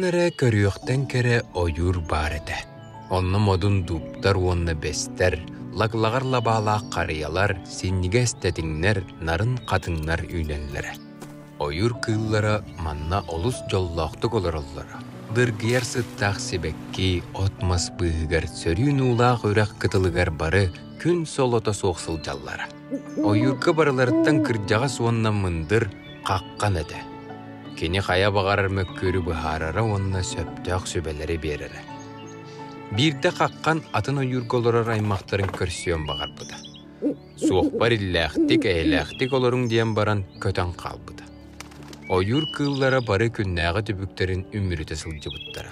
Кыыллара көрүөхтен кере ойур барыта. Онна модун дуптар онна бестер, лаглагар лабаалаах карыялар, синниге эстетиңнер, нарын катыңнар үйнеллere. Ойур кыыллара манна олус жоллоохтук олороллара. Дыргияр сыттаах себекки, отмас быыгар, сөрүүн уулаах үрэх кытылыгар бары, күн солото соохсылжаллара. Ойурга барыларыттан кырдяга суонна мындыр каккан эде. Кені қая бағарар мөккөрі бұхарара онына сөптіақ сөбелері берері. Бірді қаққан атын ойырголырар аймақтарын көрсіен бағар бұда. Суоқпар илләқтік, әйләқтік олырың дейін баран көтен қал бұда. Ойыр кыллара бары күннәғы түбіктерін үміріті сылжы бұттара.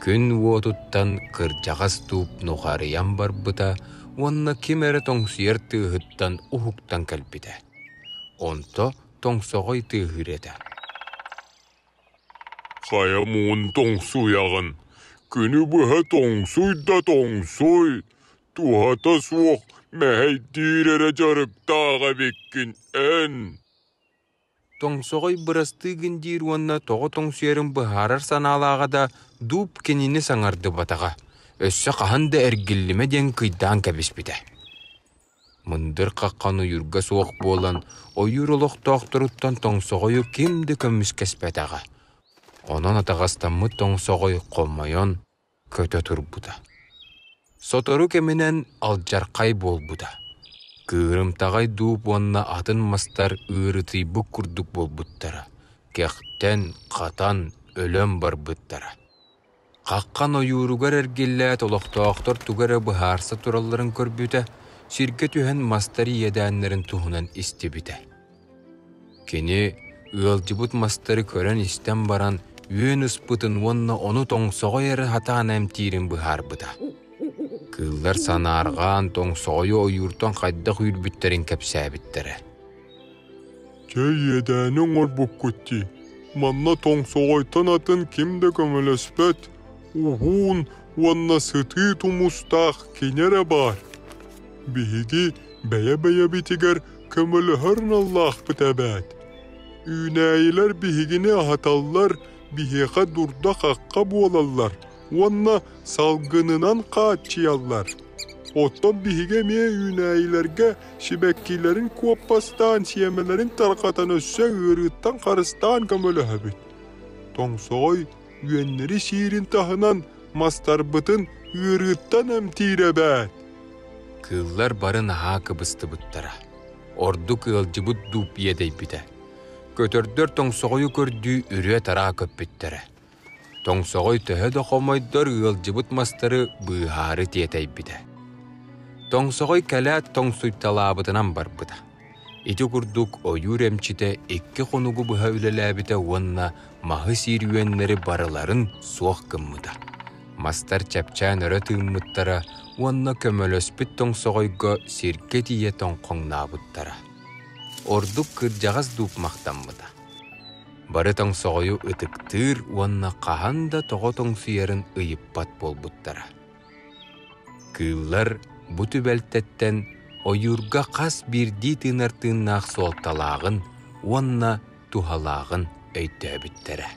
Күн уотуттан кыржағас туып нұғарыян бар бұда, онына кемәрі тоңсүйер тығыттан ұхуқтан кәлбіді. Онто тоңсоғой тығыр еді. Қая мұн тоңсуяғын. Күні бұға тоңсуй да тоңсуй. Туғата суық мәйдейрері жарықтаға беккен ән. Тоңсоғой бұрастығын дейір онына тоғы тоңсуерін бұхарар саналаға да дұп кенені саңарды батаға. Өссі қағанды әргіліме ден қыйдан кәбіспіді. Мындыр қаққан ойырға суық болан, ойыр олық тоқтырыттан тоңсоғойы кемді көміс кәспәтаға. Онан атағастамы тоңсоғой қолмайон көті тұр бұда. Сотору кемінен алжарқай бол бұда. Кырымтағай дұп онына атын мастар үйріті бұк күрдік бол бұттара. Кектен, қатан, өлім бар бұттара. Қаққан ойыруғар әргелләт олықтақтыр түгәрі бұхарса тураларын көрбіті, сирке түйен мастары едәнлерін туғынан істебіті. Кені ылжыбыт мастары көрен істен баран, үйен ұспытын онына оны тоңсоғой әрі хатан әмтирін бұхар бұда. Кыллар санарған тоңсоғой ойыртан қайдақ үйірбіттерін кәпсәбіттері. Кей едәнің ор бұк көтті. Манна тоңсоғойтан атын кемді көміліспет. Уғын, онына сыты тұмыстақ кенері бар. Биһиги бәйә-бәйә битигер көміліхірін Аллах бітәбәд. Үйнәйілер биһигіне ахаталлар, биһиға дұрда қаққа болалар. Онына салғынынан қатчиялар. Оттан биһиге ме үйнәйілерге шибәккилерін көппастан, сиемелерін тарқатан өссе ұрыттан қарыстан көміліхі бит. Тоңсоғой үйеннері сирин тахынан мастар бұтын ұрыттан әмтире бәд. Кыллар барын аға кыбысты бұттара. Орду кылжы бұт дұп едей біді. Көтөрдөр тоңсоғойы көрді үрі тара көппіттері. Тоңсоғой төхеді қомайдар ылжы бұт мастары бұғары тетей біді. Тоңсоғой кәләт тоңсуйталабытынан бар бұда. Ити күрдік ойыр әмчіте екі қонуғы бұға үлеләбіті онына мағы сирюенлері барыларын суақ кыммыда. Мастар чапчан өрі тыыммыттара, онына көмөлөспіт тоңсоғойға сирке тие тоңқоңнабыттара. Ордук кыржағас дұп мақтанмыда. Бары тоңсоғойы ұтықтыр, онына қағанда тоғы тоңсуерін ұйыппат болбыттара. Кыллар бұты бәлттеттен ойырға қас бірді тынар-тыннақ солталағын, онына тухалағын өйті өбіттері.